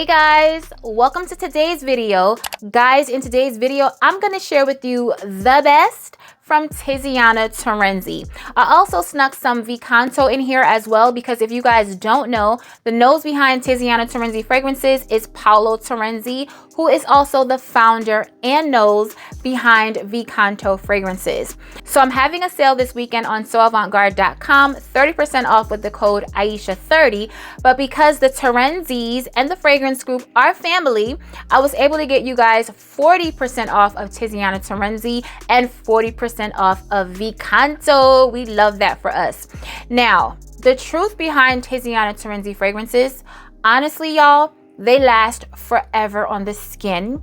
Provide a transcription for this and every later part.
Hey guys, welcome to today's video. Guys, in today's video, I'm going to share with you the best from TIZIANA Terenzi. I also snuck some CANTO in here as well because if you guys don't know, the nose behind TIZIANA Terenzi fragrances is Paolo Terenzi, who is also the founder and nose behind CANTO fragrances. So I'm having a sale this weekend on soavantgarde.com, 30% off with the code Aisha30. But because the Terenzis and the fragrance group are family, I was able to get you guys 40% off of TIZIANA Terenzi and 40% off of CANTO. We love that for us. Now, the truth behind TIZIANA Terenzi fragrances, honestly, y'all, they last forever on the skin.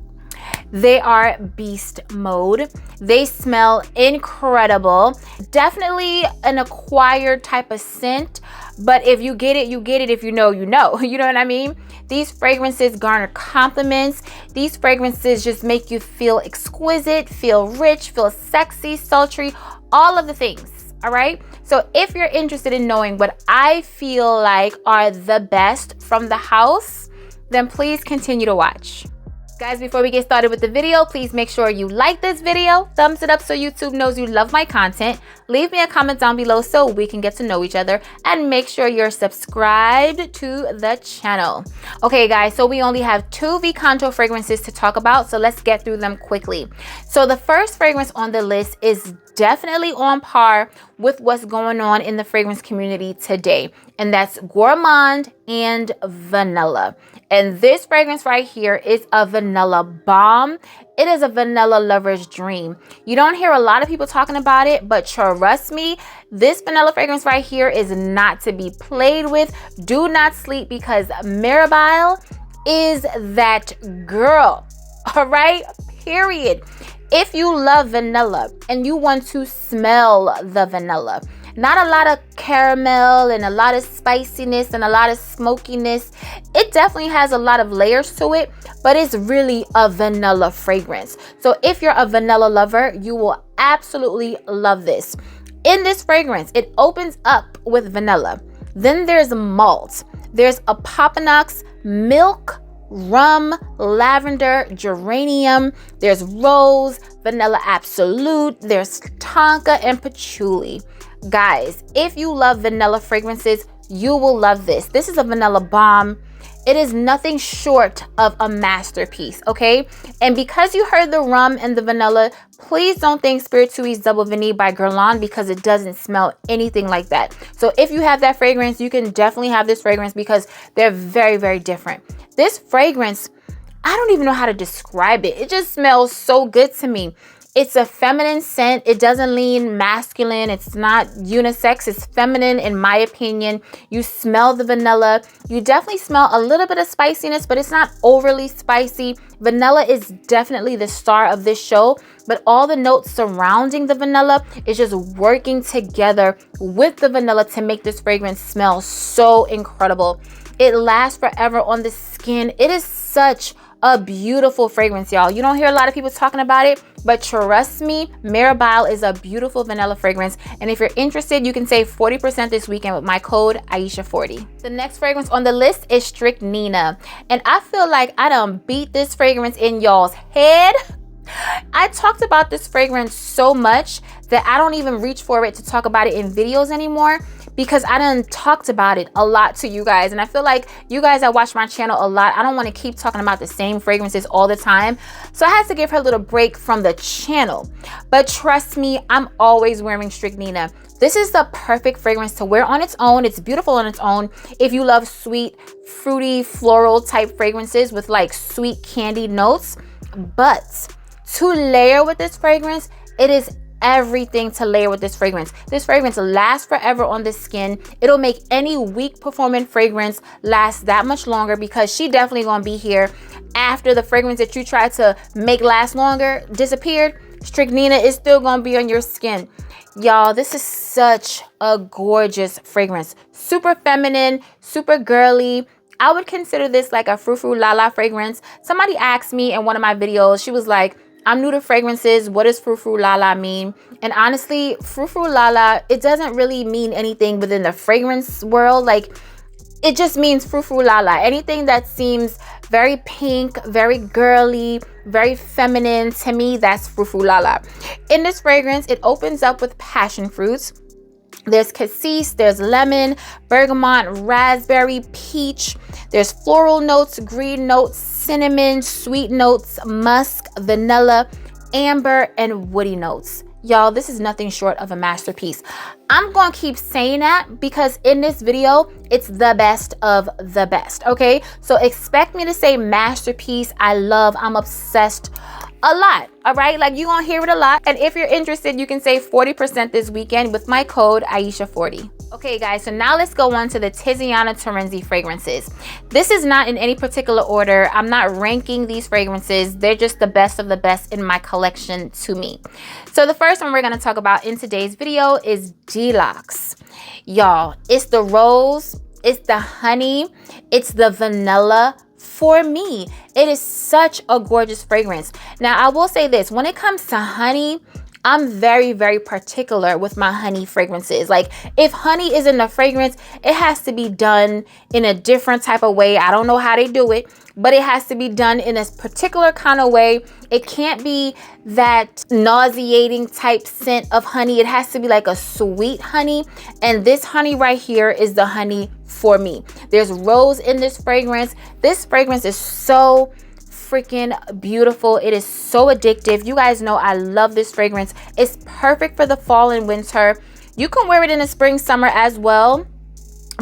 They are beast mode. They smell incredible. Definitely an acquired type of scent, but if you get it, you get it. If you know, you know. You know what I mean? These fragrances garner compliments. These fragrances just make you feel exquisite, feel rich, feel sexy, sultry, all of the things. All right. So if you're interested in knowing what I feel like are the best from the house, then please continue to watch. Guys, before we get started with the video, please make sure you like this video, thumbs it up so YouTube knows you love my content, leave me a comment down below so we can get to know each other, and make sure you're subscribed to the channel. Okay guys, so we only have two CANTO fragrances to talk about, so let's get through them quickly. So the first fragrance on the list is definitely on par with what's going on in the fragrance community today, and that's gourmand and vanilla. And this fragrance right here is a vanilla bomb. It is a vanilla lover's dream. You don't hear a lot of people talking about it, but trust me, this vanilla fragrance right here is not to be played with. Do not sleep because Maryanne is that girl. All right, period. If you love vanilla and you want to smell the vanilla, not a lot of caramel and a lot of spiciness and a lot of smokiness. It definitely has a lot of layers to it, but it's really a vanilla fragrance. So if you're a vanilla lover, you will absolutely love this. In this fragrance, it opens up with vanilla. Then there's malt. There's apopanox, milk, rum, lavender, geranium, there's rose, vanilla absolute, there's tonka and patchouli. Guys, if you love vanilla fragrances, you will love this. This is a vanilla bomb. It is nothing short of a masterpiece, okay? And because you heard the rum and the vanilla, please don't think Spiritueuse Double Vanille by Guerlain because it doesn't smell anything like that. So if you have that fragrance, you can definitely have this fragrance because they're very, very different. This fragrance, I don't even know how to describe it. It just smells so good to me. It's a feminine scent. It doesn't lean masculine. It's not unisex. It's feminine in my opinion. You smell the vanilla. You definitely smell a little bit of spiciness, but it's not overly spicy. Vanilla is definitely the star of this show, but all the notes surrounding the vanilla is just working together with the vanilla to make this fragrance smell so incredible. It lasts forever on the skin. It is such a beautiful fragrance, y'all. You don't hear a lot of people talking about it, but trust me, Maryanne is a beautiful vanilla fragrance. And if you're interested, you can save 40% this weekend with my code Aisha40. The next fragrance on the list is Strychnina. And I feel like I done beat this fragrance in y'all's head. I talked about this fragrance so much that I don't even reach for it to talk about it in videos anymore because I done talked about it a lot to you guys. And I feel like you guys that watch my channel a lot, I don't want to keep talking about the same fragrances all the time. So I had to give her a little break from the channel. But trust me, I'm always wearing Strychnina. This is the perfect fragrance to wear on its own. It's beautiful on its own. If you love sweet, fruity, floral type fragrances with like sweet candy notes. But to layer with this fragrance, it is everything to layer with this fragrance. This fragrance lasts forever on the skin. It'll make any weak performing fragrance last that much longer because she definitely gonna be here after the fragrance that you tried to make last longer disappeared. Strychnina is still gonna be on your skin. Y'all, this is such a gorgeous fragrance. Super feminine, super girly. I would consider this like a frou frou la la fragrance. Somebody asked me in one of my videos, she was like, I'm new to fragrances. What does frou frou la la mean? And honestly, frou frou la la, it doesn't really mean anything within the fragrance world. Like, it just means frou frou la la. Anything that seems very pink, very girly, very feminine, to me, that's frou frou la la. In this fragrance, it opens up with passion fruits. There's cassis, there's lemon, bergamot, raspberry, peach. There's floral notes, green notes, cinnamon, sweet notes, musk, vanilla, amber, and woody notes. Y'all, this is nothing short of a masterpiece. I'm gonna keep saying that because in this video, it's the best of the best, okay? So expect me to say masterpiece, I love, I'm obsessed a lot, all right? Like, you're gonna hear it a lot. And if you're interested, you can save 40% this weekend with my code Aisha40. Okay guys, so now let's go on to the TIZIANA Terenzi fragrances. This is not in any particular order. I'm not ranking these fragrances. They're just the best of the best in my collection to me. So the first one we're gonna talk about in today's video is Delux. Y'all, it's the rose, it's the honey, it's the vanilla. For me, it is such a gorgeous fragrance. Now, I will say this, when it comes to honey, I'm very, very particular with my honey fragrances. Like, if honey is in the fragrance, it has to be done in a different type of way. I don't know how they do it, but it has to be done in a particular kind of way. It can't be that nauseating type scent of honey. It has to be like a sweet honey. And this honey right here is the honey for me. There's rose in this fragrance. This fragrance is so freaking beautiful. It is so addictive. You guys know I love this fragrance. It's perfect for the fall and winter. You can wear it in the spring, summer as well.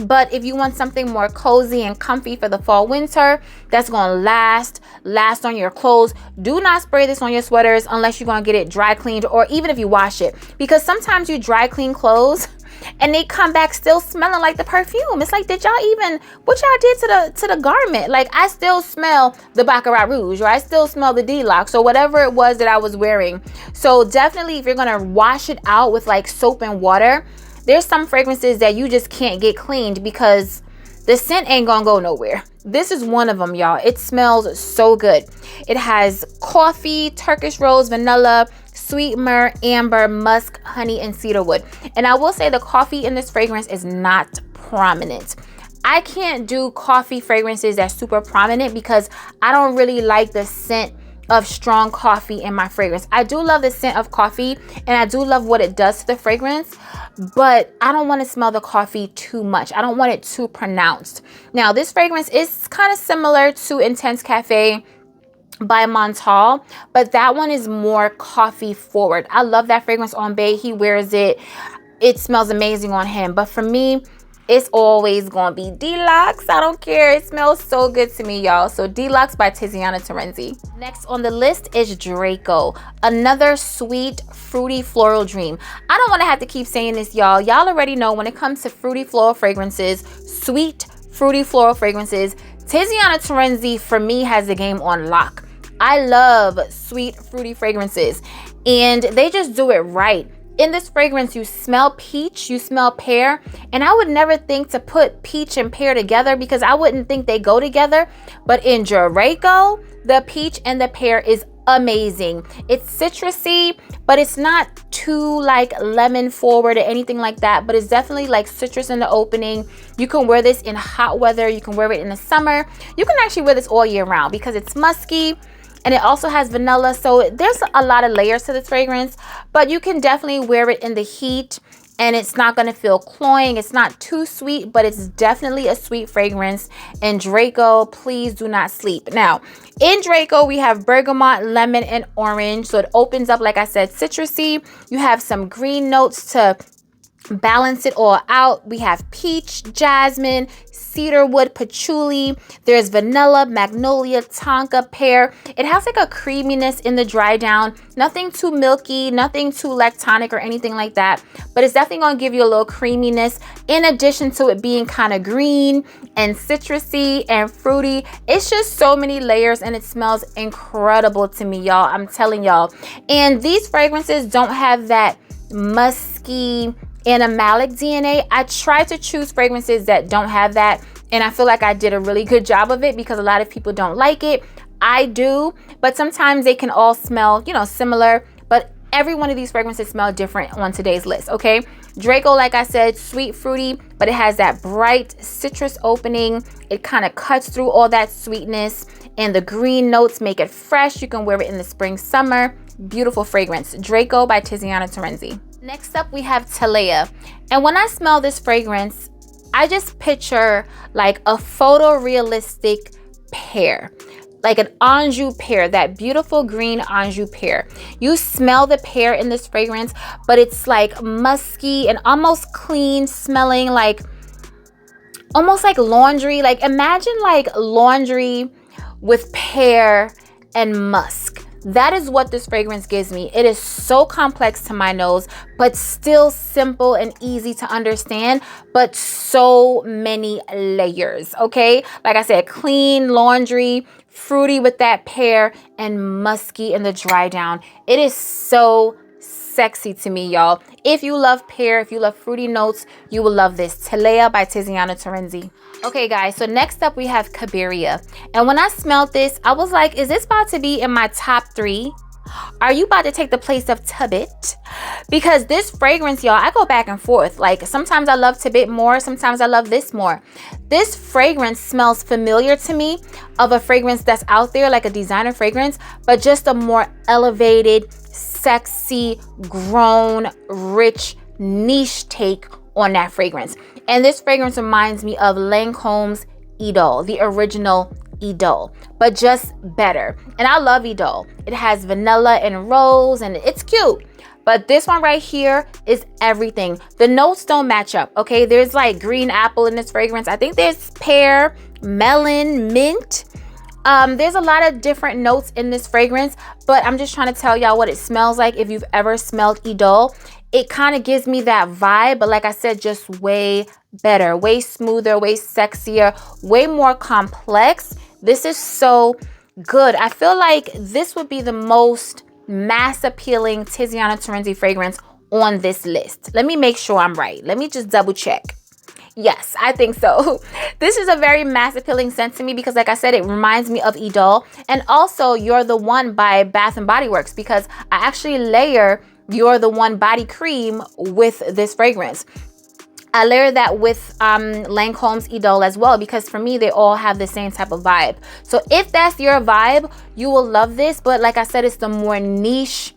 But if you want something more cozy and comfy for the fall winter, that's gonna last on your clothes. Do not spray this on your sweaters unless you're gonna get it dry cleaned, or even if you wash it, because sometimes you dry clean clothes and they come back still smelling like the perfume. It's like, did y'all even, what y'all did to the garment? Like, I still smell the Baccarat Rouge, or I still smell the Delux, or whatever it was that I was wearing. So definitely, if you're gonna wash it out with like soap and water, there's some fragrances that you just can't get cleaned because the scent ain't gonna go nowhere. This is one of them, y'all. It smells so good. It has coffee, Turkish rose, vanilla, sweet myrrh, amber, musk, honey, and cedarwood. And I will say the coffee in this fragrance is not prominent. I can't do coffee fragrances that's super prominent because I don't really like the scent of strong coffee in my fragrance. I do love the scent of coffee and I do love what it does to the fragrance, but I don't want to smell the coffee too much. I don't want it too pronounced. Now, this fragrance is kind of similar to Intense Cafe by Montal, but that one is more coffee forward. I love that fragrance on Bay. He wears it. It smells amazing on him. But for me, it's always gonna be Delux. I don't care. It smells so good to me, y'all. So Delux by TIZIANA Terenzi. Next on the list is Draco. Another sweet, fruity floral dream. I don't want to have to keep saying this, y'all. Y'all already know when it comes to fruity floral fragrances, sweet, fruity floral fragrances, TIZIANA Terenzi for me has the game on lock. I love sweet, fruity fragrances and they just do it right. In this fragrance, you smell peach, you smell pear, and I would never think to put peach and pear together because I wouldn't think they go together. But in Draco, the peach and the pear is amazing. It's citrusy, but it's not too like lemon forward or anything like that, but it's definitely like citrus in the opening. You can wear this in hot weather. You can wear it in the summer. You can actually wear this all year round because it's musky. And it also has vanilla, so there's a lot of layers to this fragrance, but you can definitely wear it in the heat and it's not gonna feel cloying. It's not too sweet, but it's definitely a sweet fragrance. And Draco, please do not sleep. Now, in Draco, we have bergamot, lemon, and orange. So it opens up, like I said, citrusy. You have some green notes to balance it all out. We have peach, jasmine, cedarwood, patchouli. There's vanilla, magnolia, tonka, pear. It has like a creaminess in the dry down. Nothing too milky, nothing too lactonic or anything like that. But it's definitely going to give you a little creaminess in addition to it being kind of green and citrusy and fruity. It's just so many layers and it smells incredible to me, y'all. I'm telling y'all. And these fragrances don't have that musky animalic DNA. I try to choose fragrances that don't have that, and I feel like I did a really good job of it because a lot of people don't like it. I do, but sometimes they can all smell, you know, similar, but every one of these fragrances smell different on today's list, okay? Draco, like I said, sweet, fruity, but it has that bright citrus opening. It kind of cuts through all that sweetness, and the green notes make it fresh. You can wear it in the spring, summer. Beautiful fragrance. Draco by Tiziana Terenzi. Next up, we have Talea. And when I smell this fragrance, I just picture like a photorealistic pear, like an Anjou pear, that beautiful green Anjou pear. You smell the pear in this fragrance, but it's like musky and almost clean smelling, like almost like laundry. Like imagine like laundry with pear and musk. That is what this fragrance gives me. It is so complex to my nose, but still simple and easy to understand, but so many layers, okay? Like I said, clean laundry, fruity with that pear, and musky in the dry down. It is so sexy to me, y'all. If you love pear, if you love fruity notes, you will love this. Talea by Tiziana Terenzi. Okay guys, so next up we have Cabia. And when I smelled this, I was like, is this about to be in my top 3? Are you about to take the place of Tubit? Because this fragrance, y'all, I go back and forth. Like sometimes I love Tubit more, sometimes I love this more. This fragrance smells familiar to me of a fragrance that's out there, like a designer fragrance, but just a more elevated, sexy, grown, rich, niche take on that fragrance. And this fragrance reminds me of Lancome's Idole, the original Idole, but just better. And I love Idole. It has vanilla and rose and it's cute. But this one right here is everything. The notes don't match up, okay? There's like green apple in this fragrance. I think there's pear, melon, mint. There's a lot of different notes in this fragrance, but I'm just trying to tell y'all what it smells like. If you've ever smelled Idole, it kind of gives me that vibe, but like I said, just way better, way smoother, way sexier, way more complex. This is so good. I feel like this would be the most mass appealing Tiziana Terenzi fragrance on this list. Let me make sure I'm right. Let me just double check. Yes, I think so. This is a very mass appealing scent to me because like I said, it reminds me of Idole, and also You're the One by Bath and Body Works, because I actually layer You're the One body cream with this fragrance. I layer that with Lancome's Idole as well, because for me, they all have the same type of vibe. So if that's your vibe, you will love this. But like I said, it's the more niche,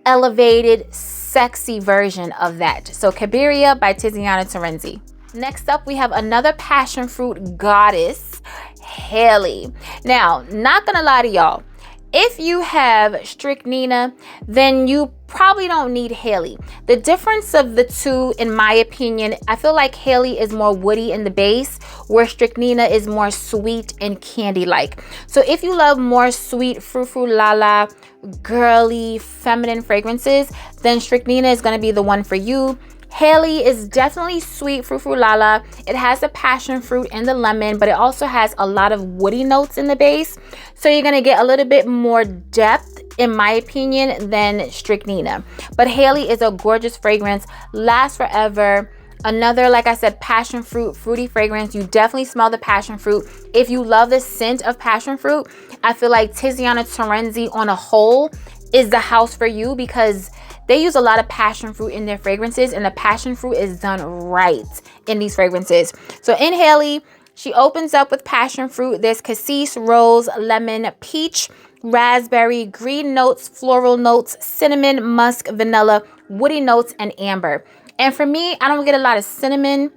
elevated, sexy version of that. So Cabia by Tiziana Terenzi. Next up, we have another passion fruit goddess, Haly. Now, not gonna lie to y'all, if you have strychnina, then you probably don't need Haly. The difference of the two, in my opinion, I feel like Haly is more woody in the base, where strychnina is more sweet and candy-like. So if you love more sweet, frou-frou la-la, girly, feminine fragrances, then strychnina is gonna be the one for you. Haly is definitely sweet, frou-frou la-la. It has the passion fruit and the lemon, but it also has a lot of woody notes in the base. So you're gonna get a little bit more depth, in my opinion, than strychnina. But Haly is a gorgeous fragrance, lasts forever. Another, like I said, passion fruit, fruity fragrance. You definitely smell the passion fruit. If you love the scent of passion fruit, I feel like Tiziana Terenzi on a whole is the house for you, because they use a lot of passion fruit in their fragrances, and the passion fruit is done right in these fragrances. So in Haly, she opens up with passion fruit. There's cassis, rose, lemon, peach, raspberry, green notes, floral notes, cinnamon, musk, vanilla, woody notes, and amber. And for me, I don't get a lot of cinnamon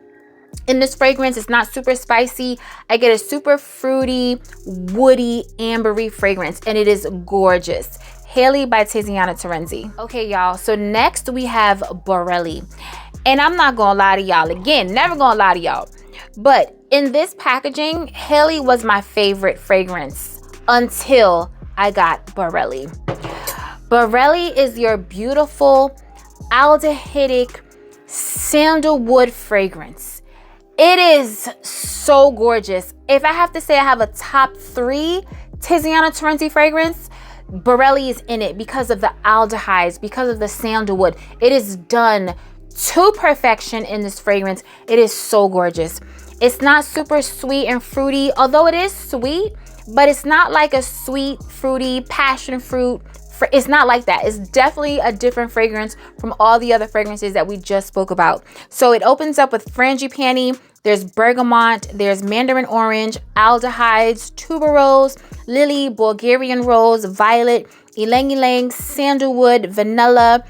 in this fragrance. It's not super spicy. I get a super fruity, woody, ambery fragrance, and it is gorgeous. Haly by Tiziana Terenzi. Okay, y'all, so next we have Berelli. And I'm not gonna lie to y'all, again, never gonna lie to y'all, but in this packaging, Haly was my favorite fragrance until I got Berelli. Berelli is your beautiful aldehydic sandalwood fragrance. It is so gorgeous. If I have to say I have a top 3 Tiziana Terenzi fragrance, Berelli is in it because of the aldehydes, because of the sandalwood. It is done to perfection in this fragrance. It is so gorgeous. It's not super sweet and fruity, although it is sweet, but it's not like a sweet, fruity, passion fruit it's not like that. It's definitely a different fragrance from all the other fragrances that we just spoke about. So it opens up with frangipani, there's bergamot, there's mandarin orange, aldehydes, tuberose, lily, Bulgarian rose, violet, ylang ylang, sandalwood, vanilla,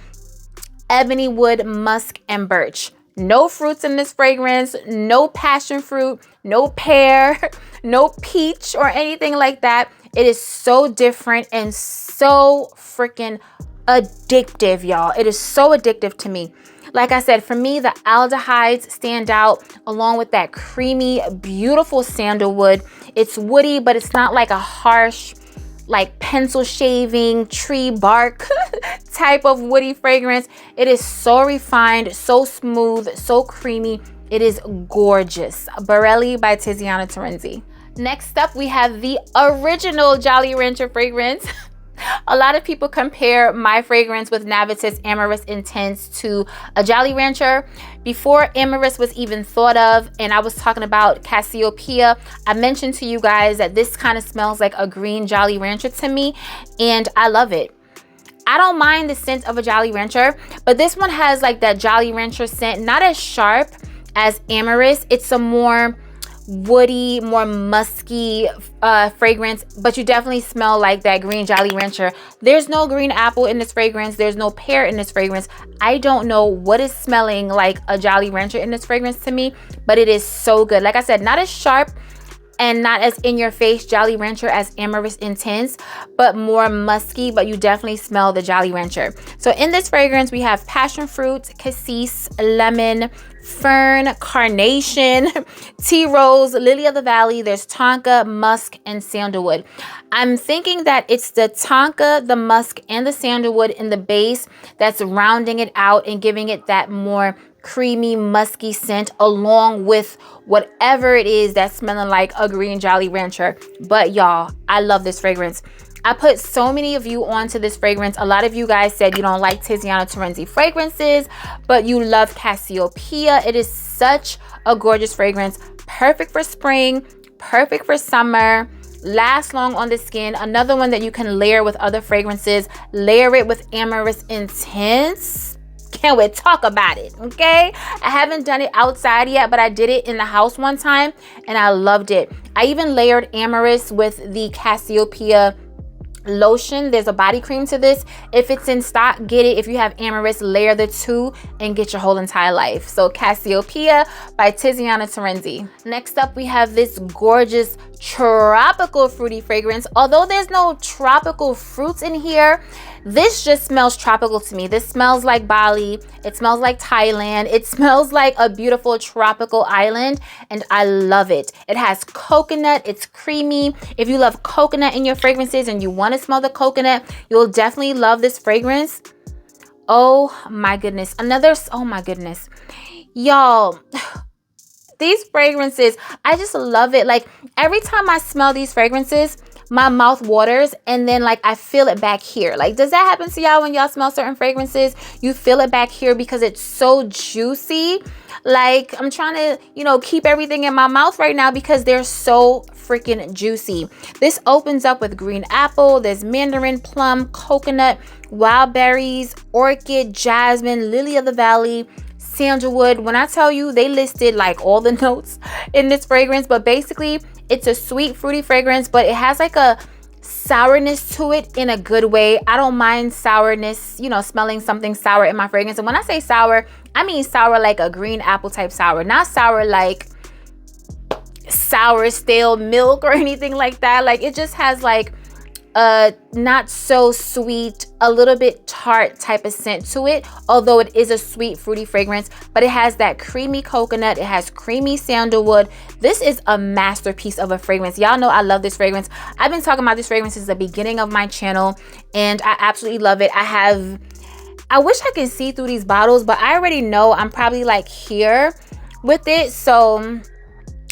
ebony wood, musk, and birch. No fruits in this fragrance, no passion fruit, no pear, no peach or anything like that. It is so different and so freaking addictive, y'all. It is so addictive to me. Like I said, for me, the aldehydes stand out along with that creamy, beautiful sandalwood. It's woody, but it's not like a harsh, like pencil shaving, tree bark type of woody fragrance. It is so refined, so smooth, so creamy. It is gorgeous. Berelli by Tiziana Terenzi. Next up, we have the original Jolly Rancher fragrance. A lot of people compare my fragrance with Navitas Amorous Intense to a Jolly Rancher. Before Amorous was even thought of, and I was talking about Cassiopeia, I mentioned to you guys that this kind of smells like a green Jolly Rancher to me, and I love it. I don't mind the scent of a Jolly Rancher, but this one has like that Jolly Rancher scent, not as sharp as Amorous. It's a more woody, more musky fragrance, but you definitely smell like that green Jolly Rancher. There's no green apple in this fragrance. There's no pear in this fragrance. I don't know what is smelling like a Jolly Rancher in this fragrance to me, but it is so good. Like I said, not as sharp and not as in your face Jolly Rancher as Amorous Intense, but more musky, but you definitely smell the Jolly Rancher. So in this fragrance, we have passion fruit, cassis, lemon, fern, carnation, tea rose, lily of the valley, there's tonka, musk, and sandalwood. I'm thinking that it's the tonka, the musk, and the sandalwood in the base that's rounding it out and giving it that more creamy, musky scent, along with whatever it is that's smelling like a green Jolly Rancher. But y'all, I love this fragrance. I put so many of you onto this fragrance. A lot of you guys said you don't like Tiziana Terenzi fragrances, but you love Cassiopeia. It is such a gorgeous fragrance. Perfect for spring, perfect for summer, lasts long on the skin. Another one that you can layer with other fragrances. Layer it with Amorous Intense. Can't wait to talk about it, okay? I haven't done it outside yet, but I did it in the house one time and I loved it. I even layered Amorous with the Cassiopeia lotion. There's a body cream to this. If it's in stock, get it. If you have Amorous, layer the two and get your whole entire life. So Cassiopeia by Tiziana Terenzi. Next up, we have this gorgeous tropical fruity fragrance. Although there's no tropical fruits in here, this just smells tropical to me. This smells like Bali. It smells like Thailand. It smells like a beautiful tropical island, and I love it. It has coconut. It's creamy. If you love coconut in your fragrances and you want to smell the coconut, you'll definitely love this fragrance. Oh my goodness. Oh my goodness. Y'all, these fragrances, I just love it. Like every time I smell these fragrances, my mouth waters, and then like I feel it back here. Like, does that happen to y'all when y'all smell certain fragrances? You feel it back here because it's so juicy. Like I'm trying to, you know, keep everything in my mouth right now because they're so freaking juicy. This opens up with green apple. There's mandarin, plum, coconut, wild berries, orchid, jasmine, lily of the valley, sandalwood. When I tell you, they listed like all the notes in this fragrance, but basically it's a sweet fruity fragrance, but it has like a sourness to it in a good way. I don't mind sourness, you know, smelling something sour in my fragrance. And when I say sour, I mean sour like a green apple type sour, not sour like sour stale milk or anything like that. Like it just has like a not so sweet, a little bit tart type of scent to it, although it is a sweet fruity fragrance, but it has that creamy coconut. It has creamy sandalwood. This is a masterpiece of a fragrance. Y'all know I love this fragrance. I've been talking about this fragrance since the beginning of my channel and I absolutely love it. I wish I could see through these bottles, but I already know I'm probably like here with it, so I'm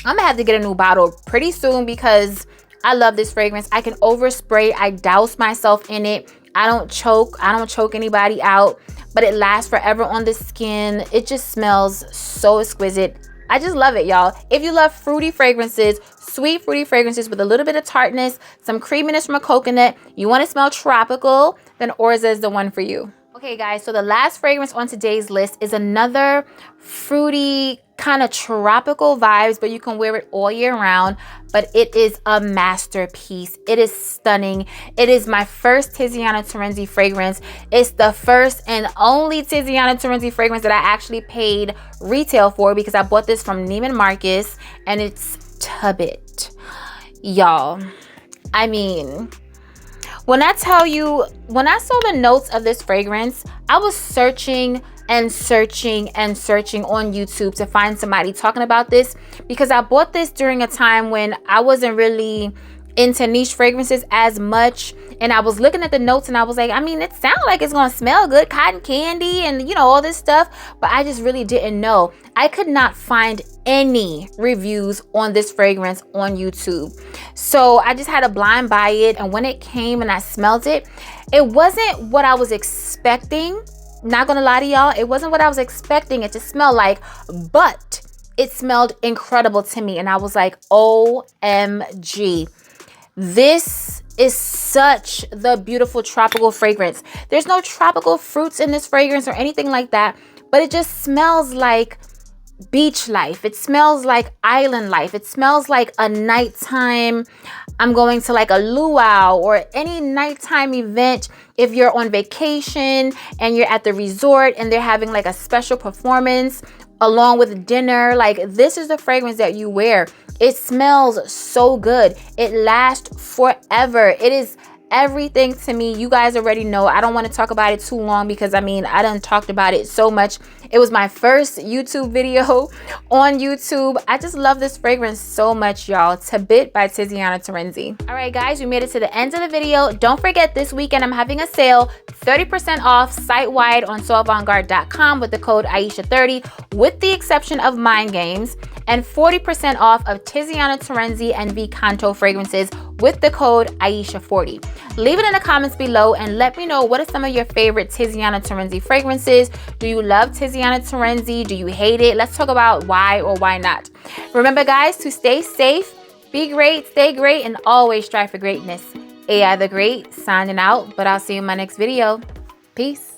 gonna have to get a new bottle pretty soon because I love this fragrance. I can overspray. I douse myself in it. I don't choke. I don't choke anybody out, but it lasts forever on the skin. It just smells so exquisite. I just love it, y'all. If you love fruity fragrances, sweet fruity fragrances with a little bit of tartness, some creaminess from a coconut, you want to smell tropical, then Orza is the one for you. Okay guys, so the last fragrance on today's list is another fruity kind of tropical vibes, but you can wear it all year round. But it is a masterpiece. It is stunning. It is my first Tiziana Terenzi fragrance. It's the first and only Tiziana Terenzi fragrance that I actually paid retail for, because I bought this from Neiman Marcus, and it's Tubit. Y'all, I mean, when I tell you, when I saw the notes of this fragrance, I was searching and searching and searching on YouTube to find somebody talking about this, because I bought this during a time when I wasn't really into niche fragrances as much, and I was looking at the notes and I was like, I mean, it sounds like it's gonna smell good, cotton candy and, you know, all this stuff, but I just really didn't know. I could not find any reviews on this fragrance on YouTube, so I just had to blind buy it. And when it came and I smelled it, it wasn't what I was expecting. Not gonna lie to y'all, it wasn't what I was expecting it to smell like, but it smelled incredible to me, and I was like, OMG. This is such the beautiful tropical fragrance. There's no tropical fruits in this fragrance or anything like that, but it just smells like beach life. It smells like island life. It smells like a nighttime, I'm going to like a luau or any nighttime event. If you're on vacation and you're at the resort and they're having like a special performance along with dinner, like this is the fragrance that you wear. It smells so good. It lasts forever. It is everything to me. You guys already know. I don't want to talk about it too long, because I mean, I done talked about it so much. It was my first YouTube video on YouTube. I just love this fragrance so much, y'all. Tubit by Tiziana Terenzi. All right, guys, we made it to the end of the video. Don't forget, this weekend I'm having a sale, 30% off site-wide on soavantgarde.com with the code Aisha30, with the exception of Mind Games, and 40% off of Tiziana Terenzi and CANTO fragrances with the code Aisha40. Leave it in the comments below and let me know, what are some of your favorite Tiziana Terenzi fragrances? Do you love Tiziana Terenzi? Do you hate it? Let's talk about why or why not. Remember, guys, to stay safe, be great, stay great, and always strive for greatness. AI the Great signing out, but I'll see you in my next video. Peace.